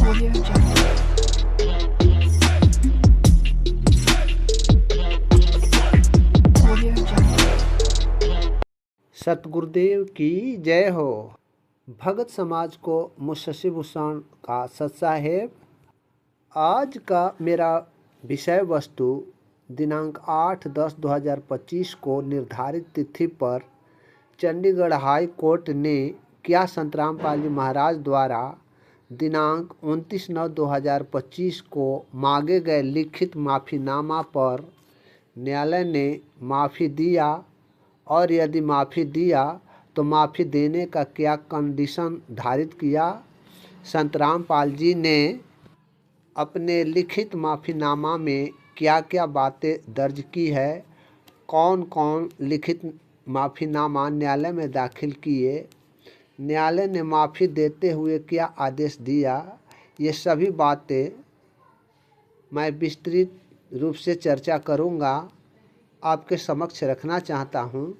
Audio Jungle. Audio Jungle. Satgurudev की जय हो। भगत समाज को मुंशी भूषण का सत्साहेब। आज का मेरा विषय वस्तु दिनांक 8/10/2025 को निर्धारित तिथि पर चंडीगढ़ हाई कोर्ट ने क्या संतराम पाल जी महाराज द्वारा दिनांक 29/9/2025 को मांगे गए लिखित माफ़ीनामा पर न्यायालय ने माफ़ी दिया और यदि माफ़ी दिया तो माफ़ी देने का क्या कंडीशन धारित किया। संतराम पाल जी ने अपने लिखित माफ़ीनामा में क्या क्या बातें दर्ज की है, कौन कौन लिखित माफ़ीनामा न्यायालय में दाखिल किए, न्यायालय ने माफ़ी देते हुए क्या आदेश दिया, ये सभी बातें मैं विस्तृत रूप से चर्चा करूंगा, आपके समक्ष रखना चाहता हूं।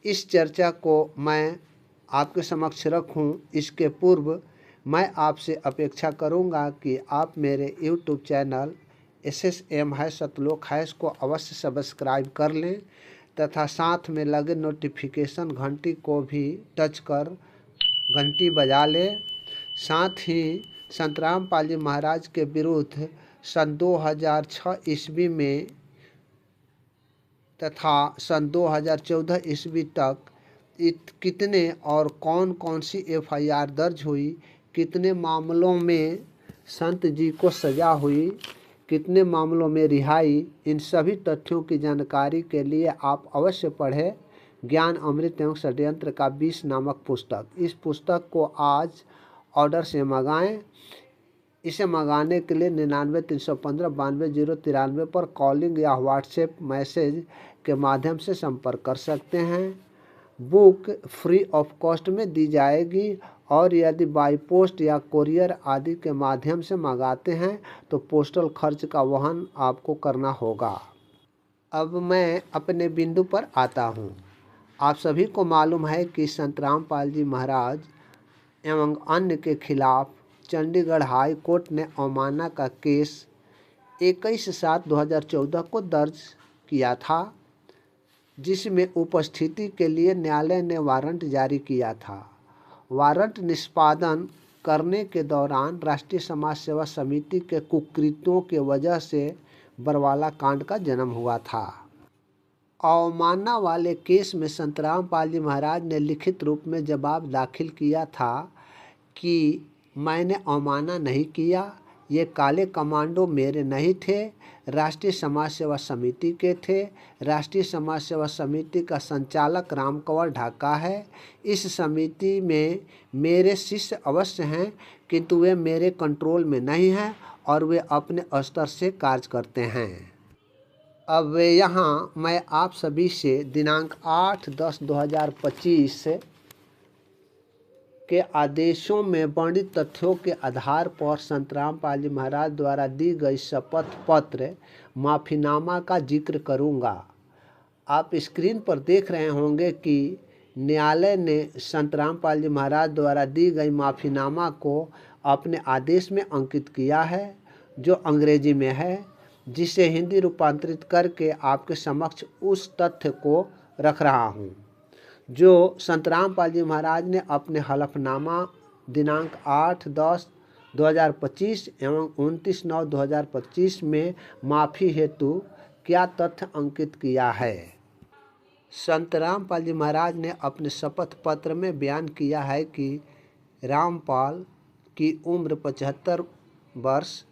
इस चर्चा को मैं आपके समक्ष रखूं इसके पूर्व मैं आपसे अपेक्षा करूंगा कि आप मेरे YouTube चैनल SSM है सतलोक है को अवश्य सब्सक्राइब कर लें तथा साथ में लगे नोटिफिकेशन घंटी को भी टच कर घंटी बजा लें। साथ ही संतराम पाल जी महाराज के विरुद्ध सन 2006 ईस्वी में तथा सन 2014 ईस्वी तक कितने और कौन कौन सी FIR दर्ज हुई, कितने मामलों में संत जी को सज़ा हुई, कितने मामलों में रिहाई, इन सभी तथ्यों की जानकारी के लिए आप अवश्य पढ़ें ज्ञान अमृत एवं षड्यंत्र का 20 नामक पुस्तक। इस पुस्तक को आज ऑर्डर से मंगाएं। इसे मंगाने के लिए 99-315-92-093 पर कॉलिंग या व्हाट्सएप मैसेज के माध्यम से संपर्क कर सकते हैं। बुक फ्री ऑफ कॉस्ट में दी जाएगी और यदि बाई पोस्ट या कोरियर आदि के माध्यम से मंगाते हैं तो पोस्टल खर्च का वहन आपको करना होगा। अब मैं अपने बिंदु पर आता हूँ। आप सभी को मालूम है कि संतराम पाल जी महाराज एवं अन्य के खिलाफ चंडीगढ़ हाई कोर्ट ने अवमानना का केस 21/7/2014 को दर्ज किया था, जिसमें उपस्थिति के लिए न्यायालय ने वारंट जारी किया था। वारंट निष्पादन करने के दौरान राष्ट्रीय समाज सेवा समिति के कुकृत्यों के वजह से बरवाला कांड का जन्म हुआ था। अवमानना वाले केस में संतराम पाल जी महाराज ने लिखित रूप में जवाब दाखिल किया था कि मैंने अवमानना नहीं किया, ये काले कमांडो मेरे नहीं थे, राष्ट्रीय समाज सेवा समिति के थे। राष्ट्रीय समाज सेवा समिति का संचालक राम कंवर ढाका है। इस समिति में मेरे शिष्य अवश्य हैं किंतु वे मेरे कंट्रोल में नहीं हैं और वे अपने स्तर से कार्य करते हैं। अब यहाँ मैं आप सभी से दिनांक 8/10/2025 के आदेशों में वर्णित तथ्यों के आधार पर संतराम पाल जी महाराज द्वारा दी गई शपथ पत्र माफ़ीनामा का जिक्र करूंगा। आप स्क्रीन पर देख रहे होंगे कि न्यायालय ने संतराम पाल जी महाराज द्वारा दी गई माफ़ीनामा को अपने आदेश में अंकित किया है, जो अंग्रेजी में है, जिसे हिंदी रूपांतरित करके आपके समक्ष उस तथ्य को रख रहा हूँ जो संतराम पाल जी महाराज ने अपने हलफनामा दिनांक 8/10/2025 एवं 29/9/2025 में माफ़ी हेतु क्या तथ्य अंकित किया है। संतराम पाल जी महाराज ने अपने शपथ पत्र में बयान किया है कि रामपाल की उम्र 75 वर्ष,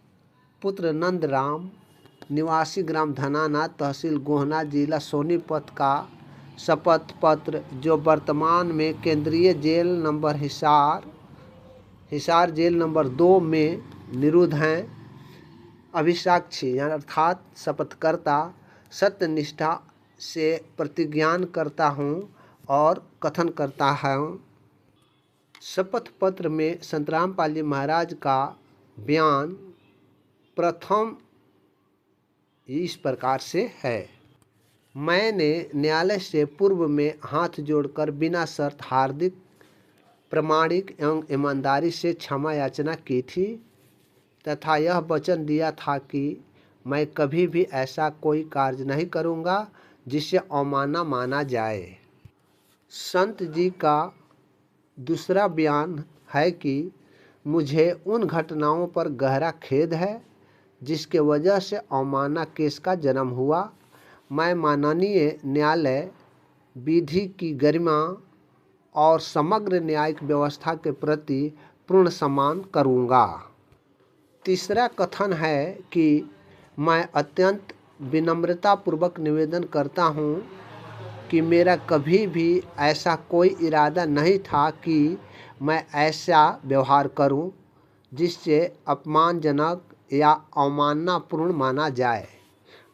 पुत्र नंदराम, निवासी ग्राम धनाना, तहसील गोहना, जिला सोनीपत का शपथ पत्र जो वर्तमान में केंद्रीय jail number Hisar jail number 2 में निरुद्ध हैं। अभिसाक्षी अर्थात शपथकर्ता सत्यनिष्ठा से प्रतिज्ञान करता हूँ और कथन करता हूँ। शपथ पत्र में संतराम पाल जी महाराज का बयान प्रथम इस प्रकार से है। मैंने न्यायालय से पूर्व में हाथ जोड़कर बिना शर्त हार्दिक, प्रामाणिक एवं ईमानदारी से क्षमा याचना की थी। तथा यह वचन दिया था कि मैं कभी भी ऐसा कोई कार्य नहीं करूँगा जिसे अवमानना माना जाए। संत जी का दूसरा बयान है कि मुझे उन घटनाओं पर गहरा खेद है जिसके वजह से अवमानना केस का जन्म हुआ। मैं माननीय न्यायालय, विधि की गरिमा और समग्र न्यायिक व्यवस्था के प्रति पूर्ण सम्मान करूँगा। तीसरा कथन है कि मैं अत्यंत विनम्रतापूर्वक निवेदन करता हूँ कि मेरा कभी भी ऐसा कोई इरादा नहीं था कि मैं ऐसा व्यवहार करूं जिससे अपमानजनक या अवमाननापूर्ण माना जाए।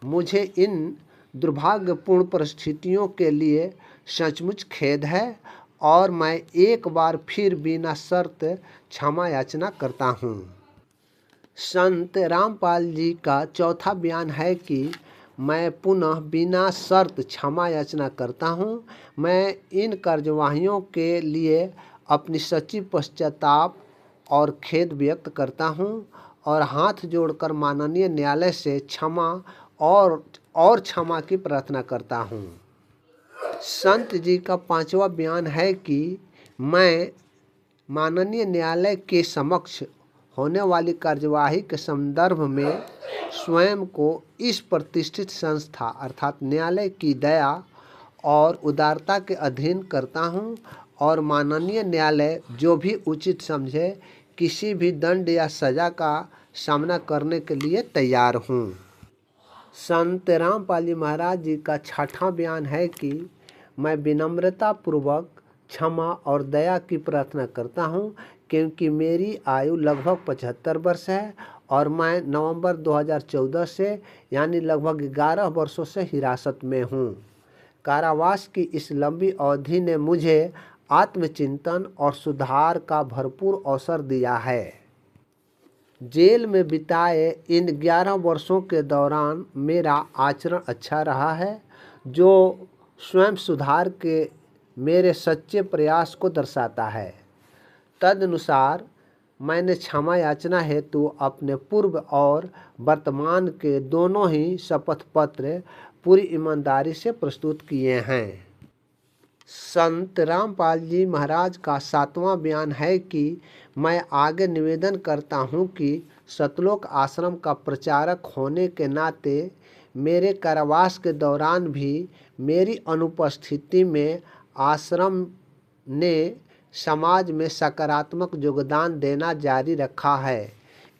मुझे इन दुर्भाग्यपूर्ण परिस्थितियों के लिए सचमुच खेद है और मैं एक बार फिर बिना शर्त क्षमा याचना करता हूँ। संत रामपाल जी का चौथा बयान है कि मैं पुनः बिना शर्त क्षमा याचना करता हूँ। मैं इन कार्यवाहियों के लिए अपनी सच्ची पश्चाताप और खेद व्यक्त करता हूँ और हाथ जोड़कर माननीय न्यायालय से क्षमा और क्षमा की प्रार्थना करता हूँ। संत जी का पांचवा बयान है कि मैं माननीय न्यायालय के समक्ष होने वाली कार्यवाही के संदर्भ में स्वयं को इस प्रतिष्ठित संस्था अर्थात न्यायालय की दया और उदारता के अधीन करता हूं और माननीय न्यायालय जो भी उचित समझे किसी भी दंड या सज़ा का सामना करने के लिए तैयार हूं। संत रामपाल जी महाराज जी का छठा बयान है कि मैं विनम्रतापूर्वक क्षमा और दया की प्रार्थना करता हूं क्योंकि मेरी आयु लगभग 75 वर्ष है और मैं नवंबर 2014 से यानी लगभग 11 वर्षों से हिरासत में हूं। कारावास की इस लंबी अवधि ने मुझे आत्मचिंतन और सुधार का भरपूर अवसर दिया है। जेल में बिताए इन 11 वर्षों के दौरान मेरा आचरण अच्छा रहा है जो स्वयं सुधार के मेरे सच्चे प्रयास को दर्शाता है। तदनुसार मैंने क्षमा याचना हेतु अपने पूर्व और वर्तमान के दोनों ही शपथ पत्र पूरी ईमानदारी से प्रस्तुत किए हैं। संत रामपाल जी महाराज का सातवां बयान है कि मैं आगे निवेदन करता हूं कि सतलोक आश्रम का प्रचारक होने के नाते मेरे कारावास के दौरान भी मेरी अनुपस्थिति में आश्रम ने समाज में सकारात्मक योगदान देना जारी रखा है।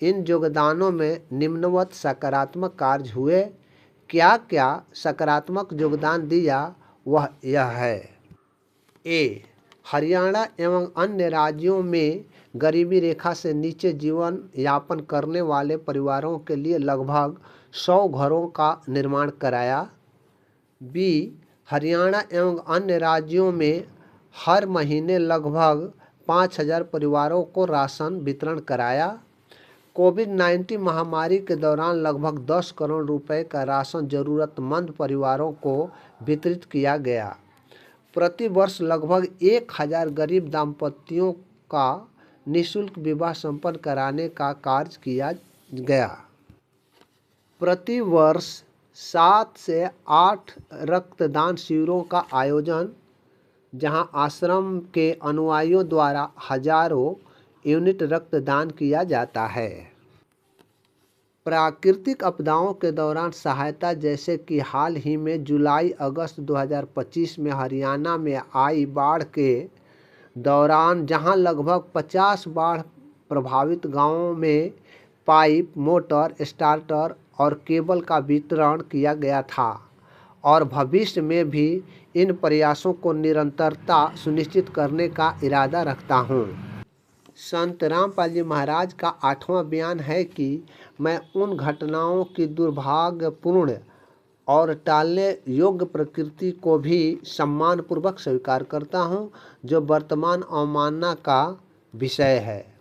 इन योगदानों में निम्नवत सकारात्मक कार्य हुए। क्या क्या सकारात्मक योगदान दिया वह यह है। ए. हरियाणा एवं अन्य राज्यों में गरीबी रेखा से नीचे जीवन यापन करने वाले परिवारों के लिए लगभग 100 घरों का निर्माण कराया। बी. हरियाणा एवं अन्य राज्यों में हर महीने लगभग 5000 परिवारों को राशन वितरण कराया। कोविड-19 महामारी के दौरान लगभग 10 करोड़ रुपए का राशन जरूरतमंद परिवारों को वितरित किया गया। प्रति वर्ष लगभग 1000 गरीब दाम्पत्यों का निःशुल्क विवाह संपन्न कराने का कार्य किया गया। प्रति वर्ष 7 से 8 रक्तदान शिविरों का आयोजन जहां आश्रम के अनुयायियों द्वारा हजारों यूनिट रक्तदान किया जाता है। प्राकृतिक आपदाओं के दौरान सहायता जैसे कि हाल ही में जुलाई-अगस्त 2025 में हरियाणा में आई बाढ़ के दौरान जहां लगभग 50 बाढ़ प्रभावित गांवों में पाइप, मोटर, स्टार्टर और केबल का वितरण किया गया था और भविष्य में भी इन प्रयासों को निरंतरता सुनिश्चित करने का इरादा रखता हूं। संत रामपाल जी महाराज का 8वां बयान है कि मैं उन घटनाओं की दुर्भाग्यपूर्ण और टालने योग्य प्रकृति को भी सम्मानपूर्वक स्वीकार करता हूं, जो वर्तमान अवमानना का विषय है।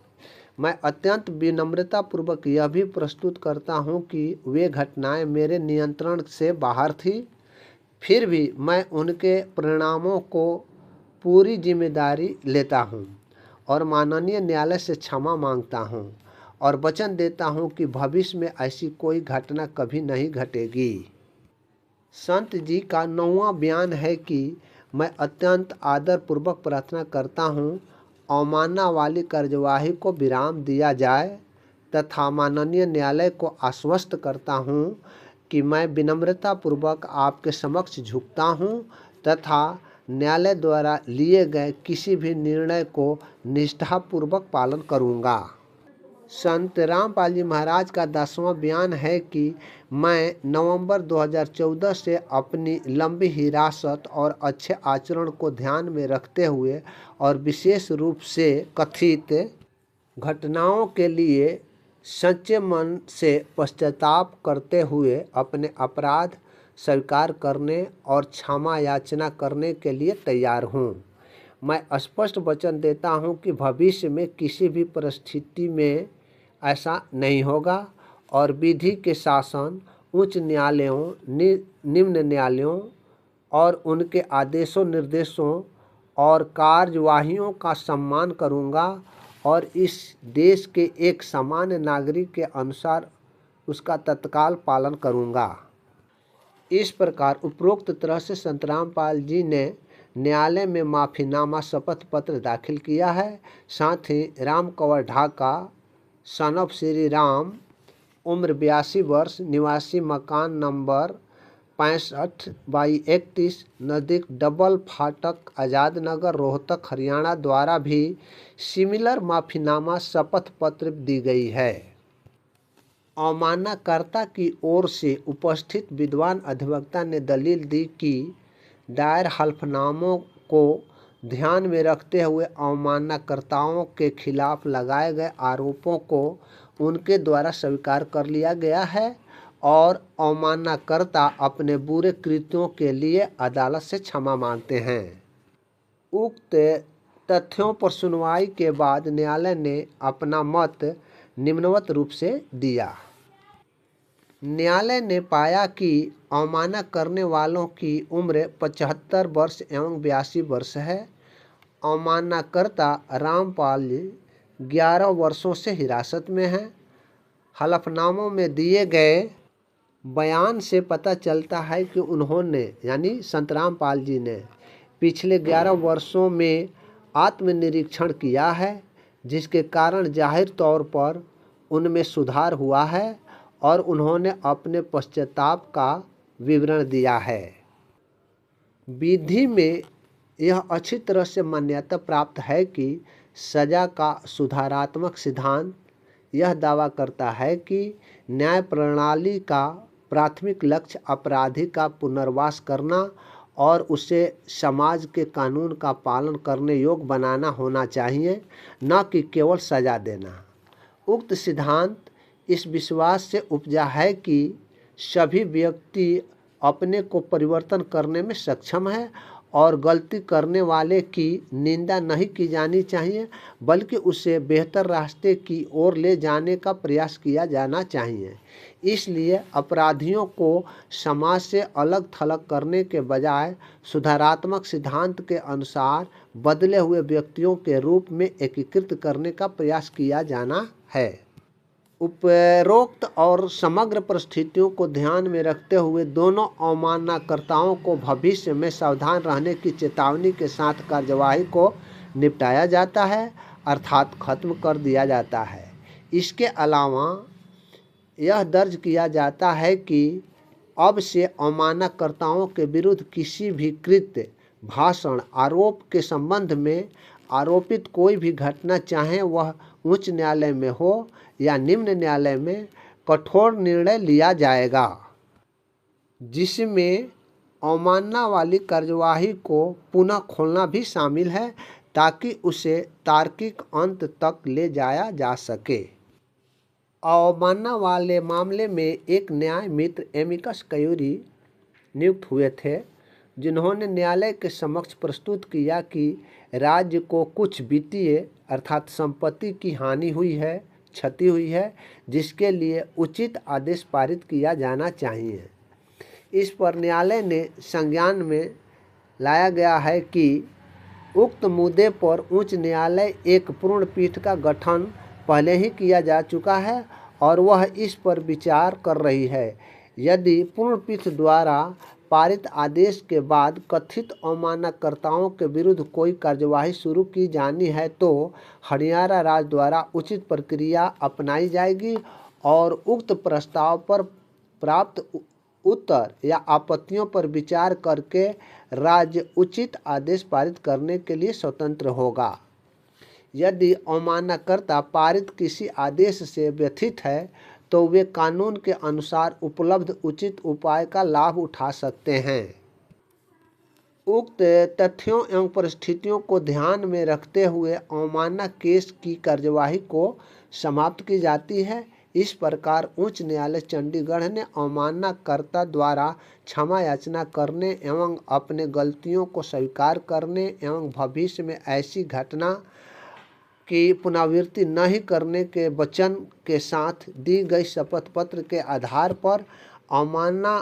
मैं अत्यंत विनम्रतापूर्वक यह भी प्रस्तुत करता हूं कि वे घटनाएं मेरे नियंत्रण से बाहर थी, फिर भी मैं उनके परिणामों को पूरी जिम्मेदारी लेता हूं और माननीय न्यायालय से क्षमा मांगता हूं और वचन देता हूँ कि भविष्य में ऐसी कोई घटना कभी नहीं घटेगी। संत जी का 9वां बयान है कि मैं अत्यंत आदरपूर्वक प्रार्थना करता हूँ अवमानना वाली कार्यवाही को विराम दिया जाए तथा माननीय न्यायालय को आश्वस्त करता हूँ कि मैं विनम्रतापूर्वक आपके समक्ष झुकता हूँ तथा न्यायालय द्वारा लिए गए किसी भी निर्णय को निष्ठापूर्वक पालन करूँगा। संत रामपाल जी महाराज का 10वां बयान है कि मैं नवंबर 2014 से अपनी लंबी हिरासत और अच्छे आचरण को ध्यान में रखते हुए और विशेष रूप से कथित घटनाओं के लिए सच्चे मन से पश्चाताप करते हुए अपने अपराध स्वीकार करने और क्षमा याचना करने के लिए तैयार हूँ। मैं स्पष्ट वचन देता हूँ कि भविष्य में किसी भी परिस्थिति में ऐसा नहीं होगा और विधि के शासन, उच्च न्यायालयों, निम्न न्यायालयों और उनके आदेशों निर्देशों और कार्यवाहियों का सम्मान करूँगा और इस देश के एक सामान्य नागरिक के अनुसार उसका तत्काल पालन करूँगा। इस प्रकार उपरोक्त तरह से संत रामपाल जी ने न्यायालय में माफ़ीनामा शपथ पत्र दाखिल किया है। साथ ही राम कंवर ढाका, सन ऑफ श्री राम, उम्र 82 वर्ष, निवासी मकान नंबर 65/31 नज़दीक डबल फाटक, आज़ाद नगर, रोहतक, हरियाणा द्वारा भी सिमिलर माफ़ीनामा शपथ पत्र दी गई है। अवमाननाकर्ता की ओर से उपस्थित विद्वान अधिवक्ता ने दलील दी कि दायर हल्फनामों को ध्यान में रखते हुए अवमाननाकर्ताओं के खिलाफ लगाए गए आरोपों को उनके द्वारा स्वीकार कर लिया गया है और अवमाननाकर्ता अपने बुरे कृत्यों के लिए अदालत से क्षमा मांगते हैं। उक्त तथ्यों पर सुनवाई के बाद न्यायालय ने अपना मत निम्नवत रूप से दिया। न्यायालय ने पाया कि अवमानना करने वालों की उम्र 75 वर्ष एवं 82 वर्ष है। अवमाननाकर्ता रामपाल 11 वर्षों से हिरासत में हैं। हलफनामों में दिए गए बयान से पता चलता है कि उन्होंने यानी संत रामपाल जी ने पिछले 11 वर्षों में आत्मनिरीक्षण किया है, जिसके कारण जाहिर तौर पर उनमें सुधार हुआ है और उन्होंने अपने पश्चाताप का विवरण दिया है। विधि में यह अच्छी तरह से मान्यता प्राप्त है कि सजा का सुधारात्मक सिद्धांत यह दावा करता है कि न्याय प्रणाली का प्राथमिक लक्ष्य अपराधी का पुनर्वास करना और उसे समाज के कानून का पालन करने योग्य बनाना होना चाहिए, न कि केवल सजा देना। उक्त सिद्धांत इस विश्वास से उपजा है कि सभी व्यक्ति अपने को परिवर्तन करने में सक्षम है और गलती करने वाले की निंदा नहीं की जानी चाहिए, बल्कि उसे बेहतर रास्ते की ओर ले जाने का प्रयास किया जाना चाहिए। इसलिए अपराधियों को समाज से अलग थलग करने के बजाय सुधारात्मक सिद्धांत के अनुसार बदले हुए व्यक्तियों के रूप में एकीकृत करने का प्रयास किया जाना है। उपरोक्त और समग्र परिस्थितियों को ध्यान में रखते हुए दोनों अवमाननाकर्ताओं को भविष्य में सावधान रहने की चेतावनी के साथ कार्यवाही को निपटाया जाता है, अर्थात खत्म कर दिया जाता है। इसके अलावा यह दर्ज किया जाता है कि अब से अवमाननाकर्ताओं के विरुद्ध किसी भी कृत्य, भाषण, आरोप के संबंध में आरोपित कोई भी घटना, चाहे वह उच्च न्यायालय में हो या निम्न न्यायालय में, कठोर निर्णय लिया जाएगा, जिसमें अवमानना वाली कार्यवाही को पुनः खोलना भी शामिल है, ताकि उसे तार्किक अंत तक ले जाया जा सके। अवमानना वाले मामले में एक न्याय मित्र एमिकस क्यूरी नियुक्त हुए थे, जिन्होंने न्यायालय के समक्ष प्रस्तुत किया कि राज्य को कुछ वित्तीय अर्थात संपत्ति की हानि हुई है, क्षति हुई है, जिसके लिए उचित आदेश पारित किया जाना चाहिए। इस पर न्यायालय ने संज्ञान में लाया गया है कि उक्त मुद्दे पर उच्च न्यायालय एक पूर्ण पीठ का गठन पहले ही किया जा चुका है और वह इस पर विचार कर रही है। यदि पूर्ण पीठ द्वारा पारित आदेश के बाद कथित अवमाननाकर्ताओं के विरुद्ध कोई कार्यवाही शुरू की जानी है तो हरियाणा राज्य द्वारा उचित प्रक्रिया अपनाई जाएगी और उक्त प्रस्ताव पर प्राप्त उत्तर या आपत्तियों पर विचार करके राज्य उचित आदेश पारित करने के लिए स्वतंत्र होगा। यदि अवमाननाकर्ता पारित किसी आदेश से व्यथित है तो वे कानून के अनुसार उपलब्ध उचित उपाय का लाभ उठा सकते हैं। उक्त तथ्यों एवं परिस्थितियों को ध्यान में रखते हुए अवमानना केस की कार्यवाही को समाप्त की जाती है। इस प्रकार उच्च न्यायालय चंडीगढ़ ने अवमाननाकर्ता द्वारा क्षमा याचना करने एवं अपने गलतियों को स्वीकार करने एवं भविष्य में ऐसी घटना की पुनरावृत्ति नहीं करने के वचन के साथ दी गई शपथ पत्र के आधार पर अवमानना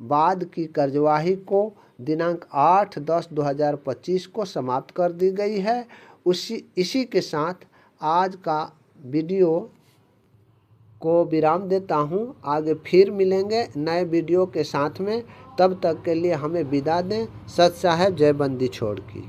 बाद की कार्यवाही को दिनांक 8/10/2025 को समाप्त कर दी गई है। इसी के साथ आज का वीडियो को विराम देता हूँ। आगे फिर मिलेंगे नए वीडियो के साथ में। तब तक के लिए हमें विदा दें। सत साहेब जय बंदी छोड़ की।